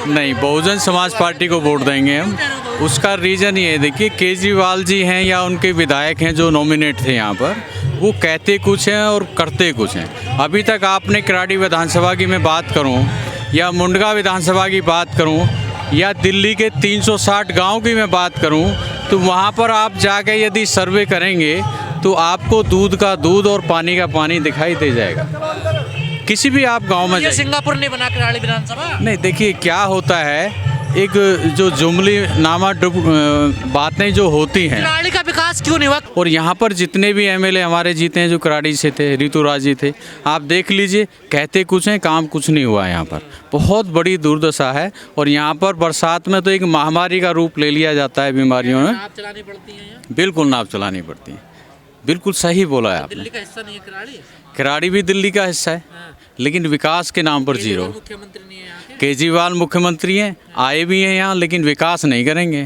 नहीं, बहुजन समाज पार्टी को वोट देंगे हम। उसका रीज़न ये है, देखिए केजरीवाल जी हैं या उनके विधायक हैं जो नॉमिनेट थे यहाँ पर, वो कहते कुछ हैं और करते कुछ हैं। अभी तक आपने किराड़ी विधानसभा की मैं बात करूँ या मुंडगा विधानसभा की बात करूँ या दिल्ली के 360 गांव की मैं बात करूं, तो वहां पर आप जाके यदि सर्वे करेंगे तो आपको दूध का दूध और पानी का पानी दिखाई दे जाएगा। किसी भी आप गांव में ये जाइए। सिंगापुर नहीं बना किराड़ी विधानसभा। नहीं, देखिए क्या होता है, एक जो जुमली नामा बातें जो होती हैं, किराड़ी का विकास क्यों नहीं हुआ? और यहाँ पर जितने भी एमएलए हमारे जीते हैं जो किराड़ी से थे, ऋतुराज जी थे, आप देख लीजिए, कहते कुछ हैं, काम कुछ नहीं हुआ। यहाँ पर बहुत बड़ी दुर्दशा है और यहाँ पर बरसात में तो एक महामारी का रूप ले लिया जाता है बीमारियों में। नाव चलानी पड़ती है यहाँ। बिल्कुल नाव चलानी पड़ती है, बिल्कुल सही बोला है आपने। दिल्ली का हिस्सा नहीं है किराड़ी। किराड़ी भी दिल्ली का हिस्सा है, लेकिन विकास के नाम पर जीरो। मुख्यमंत्री नहीं है यहाँ के। केजरीवाल मुख्यमंत्री हैं, आए भी हैं यहाँ, लेकिन विकास नहीं करेंगे।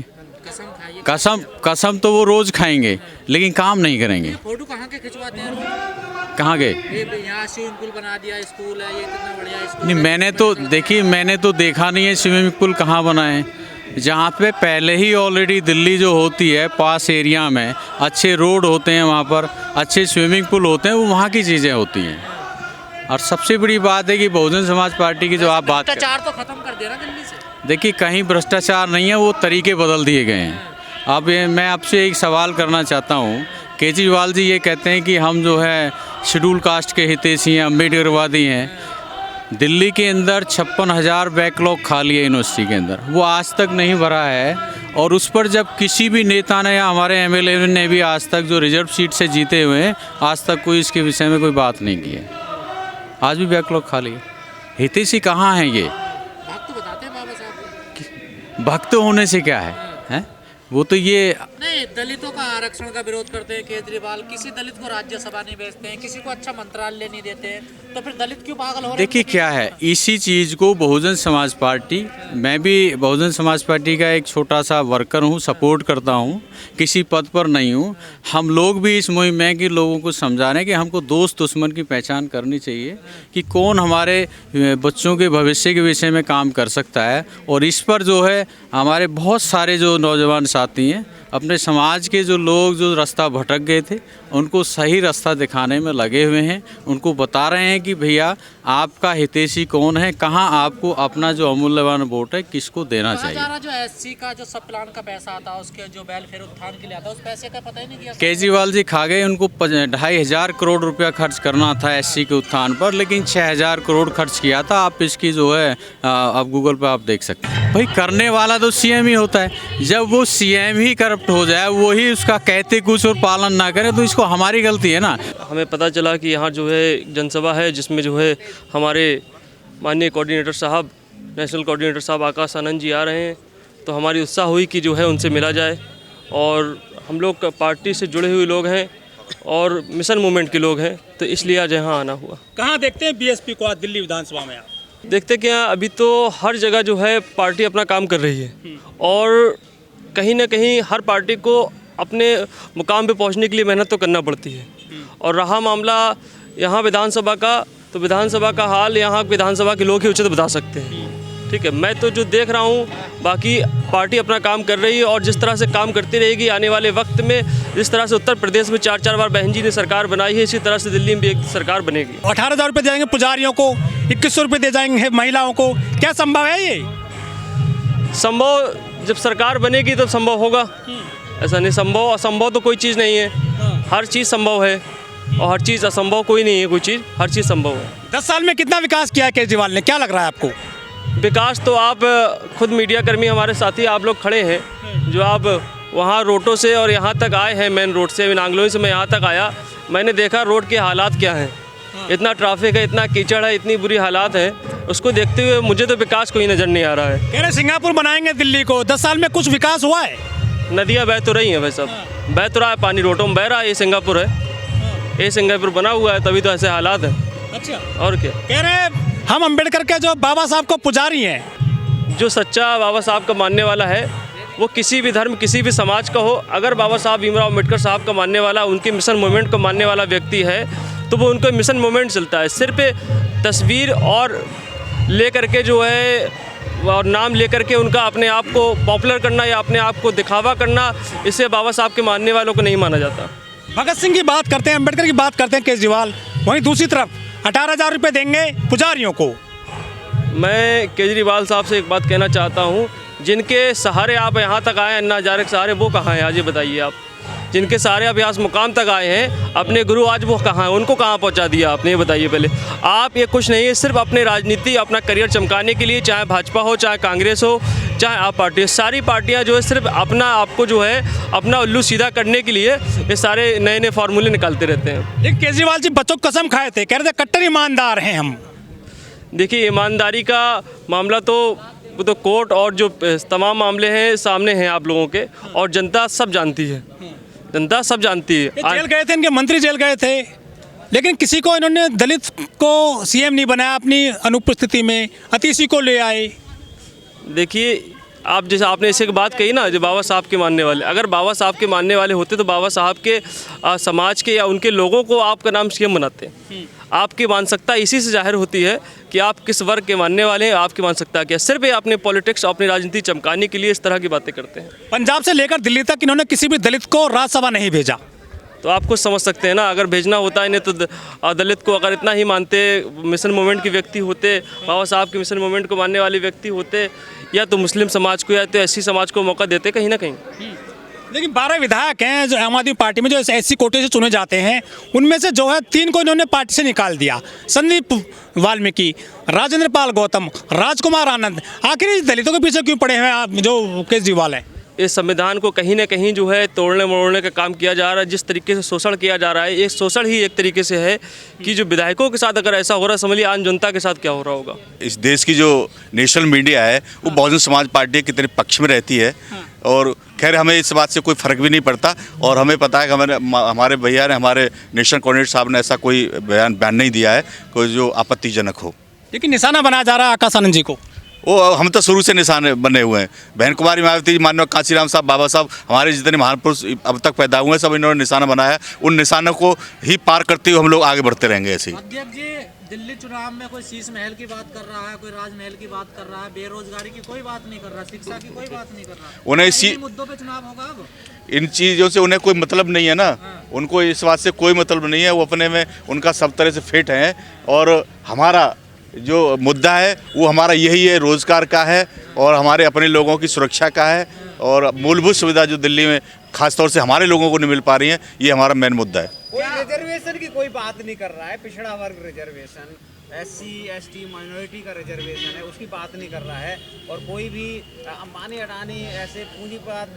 कसम खाइए। कसम तो वो रोज खाएंगे, लेकिन काम नहीं करेंगे। फोटो कहाँ के खिंचवाते हैं? कहाँ गए? ये यहाँ स्विमिंग पूल बना दिया, स्कूल है, ये कितना बढ़िया स्कूल नहीं, है। मैंने तो देखा नहीं है स्विमिंग पूल कहाँ बना है। जहाँ पे पहले ही ऑलरेडी दिल्ली जो होती है पास एरिया में अच्छे रोड होते हैं, वहाँ पर अच्छे स्विमिंग पूल होते हैं, वो वहाँ की चीज़ें होती हैं। और सबसे बड़ी बात है कि बहुजन समाज पार्टी की जो आप बात करें, भ्रष्टाचार तो खत्म कर देना दिल्ली से। देखिए कहीं भ्रष्टाचार नहीं है, वो तरीके बदल दिए गए हैं। अब मैं आपसे एक सवाल करना चाहता हूँ, केजरीवाल जी ये कहते हैं कि हम जो है शेड्यूल कास्ट के हितैषी हैं, अम्बेडकरवादी हैं। दिल्ली के अंदर 56,000 बैकलॉग खाली है यूनिवर्सिटी के अंदर, वो आज तक नहीं भरा है। और उस पर जब किसी भी नेता ने या हमारे एमएलए ने भी आज तक जो रिजर्व सीट से जीते हुए हैं, आज तक कोई इसके विषय में कोई बात नहीं की है। आज भी बैकलॉग खाली है। हितैषी कहाँ हैं ये? भक्त बताते हैं बाबा साहब। भक्त होने से क्या है, हैं? वो तो ये नहीं, दलितों का आरक्षण का विरोध करते हैं केजरीवाल। किसी दलित को राज्यसभा नहीं भेजते हैं, किसी को अच्छा मंत्रालय नहीं देते हैं, तो फिर दलित क्यों पागल हो रहे हैं? देखिए क्या है, इसी चीज़ को बहुजन समाज पार्टी, मैं भी बहुजन समाज पार्टी का एक छोटा सा वर्कर हूँ, सपोर्ट करता हूँ, किसी पद पर नहीं हूँ। हम लोग भी इस मुहिम में कि लोगों को समझा रहे हैं कि हमको दोस्त दुश्मन की पहचान करनी चाहिए कि कौन हमारे बच्चों के भविष्य के विषय में काम कर सकता है। और इस पर जो है हमारे बहुत सारे जो नौजवान साथी हैं, अपने समाज के जो लोग जो रास्ता भटक गए थे, उनको सही रास्ता दिखाने में लगे हुए हैं। उनको बता रहे हैं कि भैया आपका हितैषी कौन है, कहाँ आपको अपना जो अमूल्यवान वोट है किसको देना चाहिए। जो एससी का जो सब प्लान का पैसा आता है, उसके जो वेलफेयर उत्थान के लिए आता है, उस पैसे का पता ही नहीं किया। केजरीवाल जी खा गए, उनको 2,500 करोड़ रुपया खर्च करना था एससी के उत्थान पर, लेकिन 6,000 करोड़ खर्च किया था। आप इसकी जो है आप गूगल पर आप देख सकते हैं। भाई करने वाला तो सीएम ही होता है। जब वो सीएम ही करप्ट हो जाए, वही उसका कहते कुछ और पालन ना करे, तो इसको हमारी गलती है ना। हमें पता चला कि यहाँ जो है जनसभा है, जिसमें जो है हमारे माननीय कोऑर्डिनेटर साहब, नेशनल कोऑर्डिनेटर साहब आकाश आनंद जी आ रहे हैं। तो हमारी उत्साह हुई कि जो है उनसे मिला जाए। और हम लोग पार्टी से जुड़े हुए लोग हैं और मिशन मूवमेंट के लोग हैं, तो इसलिए आज यहाँ आना हुआ। कहाँ देखते हैं बीएसपी को आज दिल्ली विधानसभा में आप? देखते क्या, अभी तो हर जगह जो है पार्टी अपना काम कर रही है और कहीं ना कहीं हर पार्टी को अपने मुकाम पे पहुंचने के लिए मेहनत तो करना पड़ती है। और रहा मामला यहाँ विधानसभा का, तो विधानसभा का हाल यहाँ विधानसभा के लोग ही उचित बता सकते हैं। ठीक है, मैं तो जो देख रहा हूँ, बाकी पार्टी अपना काम कर रही है और जिस तरह से काम करती रहेगी आने वाले वक्त में, जिस तरह से उत्तर प्रदेश में 4-4 बार बहन जी ने सरकार बनाई है, इसी तरह से दिल्ली में भी एक सरकार बनेगी। 18,000 रुपये दे जाएंगे पुजारियों को, 2,100 रुपये दे जाएंगे महिलाओं को, क्या संभव है ये? संभव जब सरकार बनेगी तब संभव होगा, ऐसा नहीं संभव असंभव तो कोई चीज़ नहीं है। हर चीज़ संभव है और हर चीज़ असंभव कोई नहीं है, कोई चीज़ हर चीज़ संभव है। 10 साल में कितना विकास किया है केजरीवाल ने, क्या लग रहा है आपको? विकास तो आप खुद मीडिया कर्मी हमारे साथी आप लोग खड़े हैं, जो आप वहाँ रोडों से और यहाँ तक आए हैं, मेन रोड से नांगलोई से मैं यहाँ तक आया, मैंने देखा रोड के हालात क्या हैं। इतना ट्रैफिक है, इतना कीचड़ है, इतनी बुरी हालात है, उसको देखते हुए मुझे तो विकास कोई नज़र नहीं आ रहा है। कह रहे सिंगापुर बनाएंगे दिल्ली को, 10 साल में कुछ विकास हुआ है? नदियाँ बह तो रही हैं भाई साहब, बह तो रहा है पानी, रोडों में बह रहा है। ये सिंगापुर है, ये सिंगापुर बना हुआ है, तभी तो ऐसे हालात हैं। अच्छा, और क्या कह रहे हम अम्बेडकर के जो बाबा साहब को पुजारी हैं। जो सच्चा बाबा साहब का मानने वाला है, वो किसी भी धर्म किसी भी समाज का हो, अगर बाबा साहब भीमराव अम्बेडकर साहब का मानने वाला, उनके मिशन मूवमेंट को मानने वाला व्यक्ति है, तो वो उनको मिशन मूवमेंट चलता है। सिर्फ तस्वीर और ले करके जो है और नाम लेकर के उनका अपने आप को पॉपुलर करना या अपने आप को दिखावा करना, इसे बाबा साहब के मानने वालों को नहीं माना जाता। भगत सिंह की बात करते हैं, अम्बेडकर की बात करते हैं केजरीवाल, वहीं दूसरी तरफ 18,000 रुपये देंगे पुजारियों को। मैं केजरीवाल साहब से एक बात कहना चाहता हूँ, जिनके सहारे आप यहाँ तक आए, अन्ना हजारे के सहारे, वो कहाँ हैं आज ये बताइए आप। जिनके सहारे आप यहाँ मुकाम तक आए हैं, अपने गुरु, आज वो कहाँ हैं, उनको कहाँ पहुँचा दिया आपने, ये बताइए पहले। आप ये कुछ नहीं है, सिर्फ अपने राजनीति, अपना करियर चमकाने के लिए, चाहे भाजपा हो, चाहे कांग्रेस हो, चाहे आप पार्टी, सारी पार्टियाँ जो है सिर्फ अपना आपको जो है अपना उल्लू सीधा करने के लिए ये सारे नए नए फार्मूले निकालते रहते हैं। लेकिन केजरीवाल जी बच्चों को कसम खाए थे, कह रहे थे कट्टर ईमानदार हैं हम। देखिए, ईमानदारी का मामला तो वो तो कोर्ट और जो तमाम मामले हैं सामने हैं आप लोगों के, और जनता सब जानती है, जनता सब जानती है। जेल गए थे, इनके मंत्री जेल गए थे, लेकिन किसी को इन्होंने दलित को सीएम नहीं बनाया अपनी अनुपस्थिति में, अतिशी को ले आए। देखिए, आप जैसे आपने इसे बात कही ना, जो बाबा साहब के मानने वाले, अगर बाबा साहब के मानने वाले होते तो बाबा साहब के समाज के या उनके लोगों को आपका नाम सीएम बनाते। आपकी मानसिकता इसी से जाहिर होती है कि आप किस वर्ग के मानने वाले हैं, आपकी मानसिकता क्या। सिर्फ ये अपने पॉलिटिक्स, अपनी राजनीति चमकाने के लिए इस तरह की बातें करते हैं। पंजाब से लेकर दिल्ली तक इन्होंने किसी भी दलित को राज्यसभा नहीं भेजा। तो आप कुछ समझ सकते हैं ना, अगर भेजना होता इन्हें तो दलित को अगर इतना ही मानते, मिशन मूवमेंट के व्यक्ति होते, बाबा साहब के मिशन मूवमेंट को मानने वाले व्यक्ति होते, या तो मुस्लिम समाज को या तो एससी समाज को मौका देते कहीं ना कहीं। लेकिन 12 विधायक हैं जो आम आदमी पार्टी में जो एससी कोटे से चुने जाते हैं, उनमें से जो है 3 को इन्होंने पार्टी से निकाल दिया। संदीप वाल्मीकि, राजेंद्र पाल गौतम, राजकुमार आनंद। आखिर दलितों के पीछे क्यों पड़े हैं आप जो केजरीवाल हैं? इस संविधान को कहीं ना कहीं जो है तोड़ने मरोड़ने का काम किया जा रहा है। जिस तरीके से शोषण किया जा रहा है, एक शोषण ही एक तरीके से है कि जो विधायकों के साथ अगर ऐसा हो रहा है, समझिए आम जनता के साथ क्या हो रहा होगा। इस देश की जो नेशनल मीडिया है वो बहुजन समाज पार्टी के कितने पक्ष में रहती है, और खैर हमें इस बात से कोई फ़र्क भी नहीं पड़ता। और हमें पता है कि हमारे भैया ने, हमारे नेशनल कोऑर्डिनेटर साहब ने ऐसा कोई बयान नहीं दिया है कोई जो आपत्तिजनक हो। लेकिन निशाना बनाया जा रहा है आकाश आनंद जी को। वो हम तो शुरू से निशान बने हुए हैं। बहन कुमारी मायावती जी, माननीय कांशीराम साहब, बाबा साहब, हमारे जितने महान पुरुष अब तक पैदा हुए हैं, सब इन्होंने निशाना बनाया है। उन निशानों को ही पार करते हुए हम लोग आगे बढ़ते रहेंगे ऐसे ही। अध्यक्ष जी, दिल्ली चुनाव में कोई शीश महल की बात कर रहा है, कोई राजमहल की बात कर रहा है, बेरोजगारी की कोई बात नहीं कर रहा, शिक्षा की कोई बात नहीं कर रहा। उन्हें इसी मुद्दों पे चुनाव होगा अब। इन चीज़ों से उन्हें कोई मतलब नहीं है ना, उनको इस बात से कोई मतलब नहीं है। वो अपने में उनका सब तरह से फिट है, और हमारा जो मुद्दा है वो हमारा यही है, रोज़गार का है और हमारे अपने लोगों की सुरक्षा का है, और मूलभूत सुविधा जो दिल्ली में खासतौर से हमारे लोगों को नहीं मिल पा रही है, ये हमारा मेन मुद्दा है। कोई रिजर्वेशन की कोई बात नहीं कर रहा है, पिछड़ा वर्ग रिजर्वेशन, SC ST माइनॉरिटी का रिजर्वेशन है, उसकी बात नहीं कर रहा है। और कोई भी अंबानी अडानी ऐसे पूंजीवाद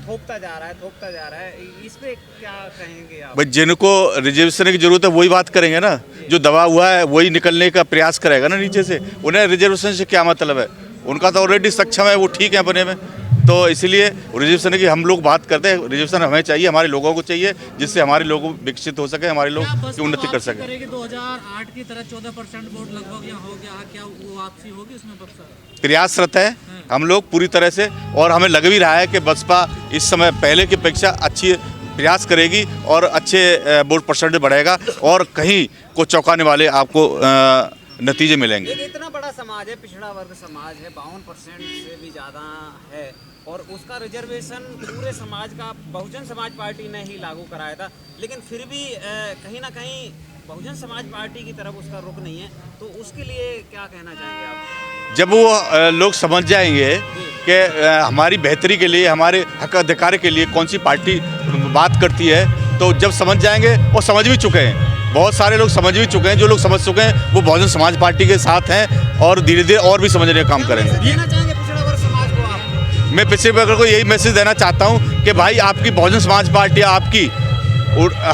थोपता जा रहा है, इस पे क्या कहेंगे आप? भाई, जिनको रिजर्वेशन की जरूरत है वही बात करेंगे ना, जो दबा हुआ है वही निकलने का प्रयास करेगा ना नीचे से। उन्हें रिजर्वेशन से क्या मतलब है, उनका तो ऑलरेडी सक्षम है, वो ठीक है अपने में। तो इसलिए रिजर्वेशन की हम लोग बात करते हैं, रिजर्वेशन हमें चाहिए, हमारे लोगों को चाहिए, जिससे हमारे लोग विकसित हो सके, हमारे लोग की उन्नति कर सकें। 2008 की तरह 14% वोट लगभग यहाँ हो गया है, क्या वो वापसी होगी उसमें बक्सर? प्रयासरत है हम लोग पूरी तरह से, और हमें लग भी रहा है कि बसपा इस समय पहले की अपेक्षा अच्छी प्रयास करेगी और अच्छे वोट परसेंटेज बढ़ेगा, और कहीं को चौंकाने वाले आपको नतीजे मिलेंगे। इतना बड़ा समाज है, पिछड़ा वर्ग समाज है, 52% से भी ज़्यादा है, और उसका रिजर्वेशन पूरे समाज का बहुजन समाज पार्टी ने ही लागू कराया था। लेकिन फिर भी कहीं ना कहीं बहुजन समाज पार्टी की तरफ उसका रुख नहीं है, तो उसके लिए क्या कहना चाहेंगे आप? जब वो लोग समझ जाएंगे कि हमारी बेहतरी के लिए, हमारे हक अधिकार के लिए कौन सी पार्टी बात करती है, तो जब समझ जाएंगे, वो समझ भी चुके हैं, बहुत सारे लोग समझ भी चुके हैं। जो लोग समझ चुके हैं वो बहुजन समाज पार्टी के साथ हैं, और धीरे धीरे और भी समझने का काम करेंगे। देना चाहेंगे पिछड़ा वर्ग समाज को आप? मैं पिछड़े वर्ग को यही मैसेज देना चाहता हूँ कि भाई, आपकी बहुजन समाज पार्टी आपकी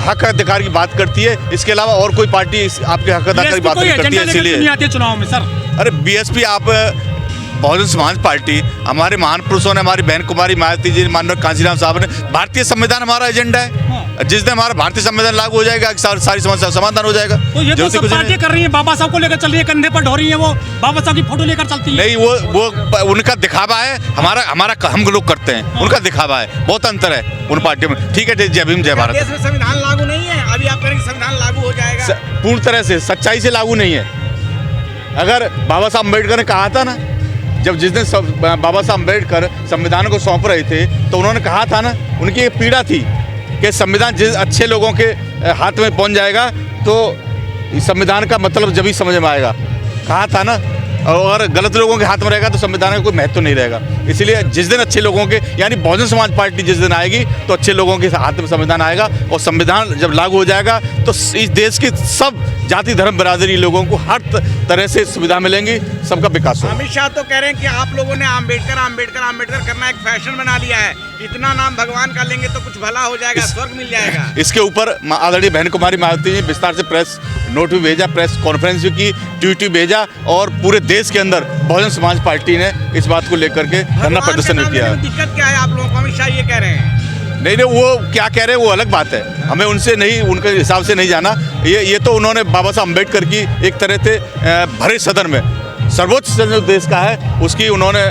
हक अधिकार की बात करती है, इसके अलावा और कोई पार्टी आपके हक अधिकार की बात नहीं करती है। इसीलिए चुनाव में सर, अरे बीएसपी, आप बहुजन समाज पार्टी, हमारे महान पुरुषों ने, हमारी बहन कुमारी मायावती जी, माननीय कांशीराम साहब ने, भारतीय संविधान हमारा एजेंडा है। जिस दिन हमारा भारतीय संविधान लागू हो जाएगा, सारी समस्या समाधान हो जाएगा। तो ये तो सब पार्टी कर रही है, बाबा साहब को लेकर चल रही है, कंधे पर ढो रही है, वो बाबा साहब की फोटो लेकर चलती है। नहीं, वो उनका दिखावा है, हमारा हम लोग करते हैं, उनका दिखावा है, बहुत अंतर है उन पार्टियों में। ठीक है, जय भीम, जय भारत। देश में संविधान लागू नहीं है, अभी आप करेंगे संविधान लागू हो जाएगा? पूर्ण तरह से सच्चाई से लागू नहीं है। अगर बाबा साहब अम्बेडकर ने कहा था ना जब जिस दिन बाबा साहब अम्बेडकर संविधान को सौंप रहे थे तो उन्होंने कहा था ना, उनकी एक पीड़ा थी कि संविधान जिस अच्छे लोगों के हाथ में पहुंच जाएगा तो इस संविधान का मतलब जब ही समझ में आएगा, कहा था ना। और अगर गलत लोगों के हाथ में रहेगा तो संविधान का कोई महत्व नहीं रहेगा। इसीलिए जिस दिन अच्छे लोगों के, यानी बहुजन समाज पार्टी जिस दिन आएगी तो अच्छे लोगों के हाथ में संविधान आएगा, और संविधान जब लागू हो जाएगा तो इस देश की सब जाति धर्म बिरादरी लोगों को हर तरह से सुविधा मिलेंगी, सबका विकास होगा। अमित शाह तो कह रहे हैं कि आप लोगों ने आम्बेडकर आम्बेडकर आम्बेडकर करना एक फैशन बना लिया है, इतना नाम भगवान का लेंगे तो कुछ भला हो जाएगा, स्वर्ग मिल जाएगा। इसके ऊपर आदरणीय बहन कुमारी मायावती जी विस्तार से प्रेस नोट भी भेजा, प्रेस कॉन्फ्रेंस भी की, ट्वीट भी भेजा, और पूरे देश के अंदर बहुजन समाज पार्टी ने इस बात को लेकर के धरना प्रदर्शन भी किया है। दिक्कत क्या है आप लोगों को? अमित शाह ये कह रहे हैं। नहीं, वो क्या कह रहे हैं वो अलग बात है, हमें उनसे नहीं, उनके हिसाब से नहीं जाना। ये तो उन्होंने बाबा साहब अम्बेडकर की एक तरह से भरे सदन में सर्वोच्च सदन जो देश का है उसकी उन्होंने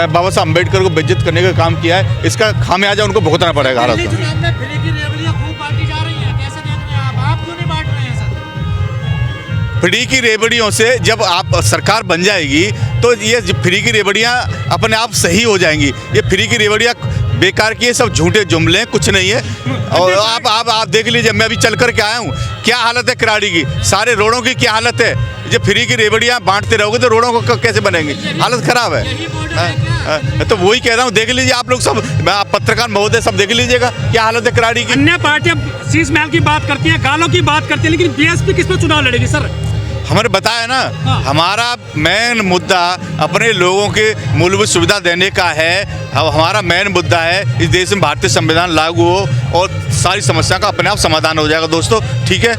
बाबा साहब अम्बेडकर को बेइज्जत करने का काम किया है। इसका खामियाजा उनको भुगतना पड़ेगा। हालत दिल्ली चुनाव में फ्री की रेवड़ियां खूब बांटी जा रही हैं, कैसे देख रहे हैं आप क्यों नहीं बांट रहे हैं सर? फ्री की रेवड़ियों से जब आप सरकार बन जाएगी तो ये फ्री की रेवड़ियाँ अपने आप सही हो जाएंगी। ये फ्री की रेवड़ियाँ बेकार की, ये सब झूठे जुमले, कुछ नहीं है। और आप देख लीजिए, मैं अभी चल कर के आया हूँ, क्या हालत है कराड़ी की, सारे रोडों की क्या हालत है। जब फ्री की रेवड़ियाँ बांटते रहोगे तो रोडों को कैसे बनेंगी, हालत खराब है। तो वही कह रहा हूँ, देख लीजिए आप लोग सब, आप पत्रकार महोदय सब देख लीजिएगा क्या हालत है कराड़ी की। अन्य पार्टियां शीश महल की बात करती हैं, गालों की बात करती हैं, लेकिन बीएसपी किस पे चुनाव लड़ेगी सर? हमारे बताया ना, हमारा मेन मुद्दा अपने लोगों के मूलभूत सुविधा देने का है। अब हमारा मेन मुद्दा है इस देश में भारतीय संविधान लागू हो और सारी समस्या का अपने आप समाधान हो जाएगा दोस्तों, ठीक है।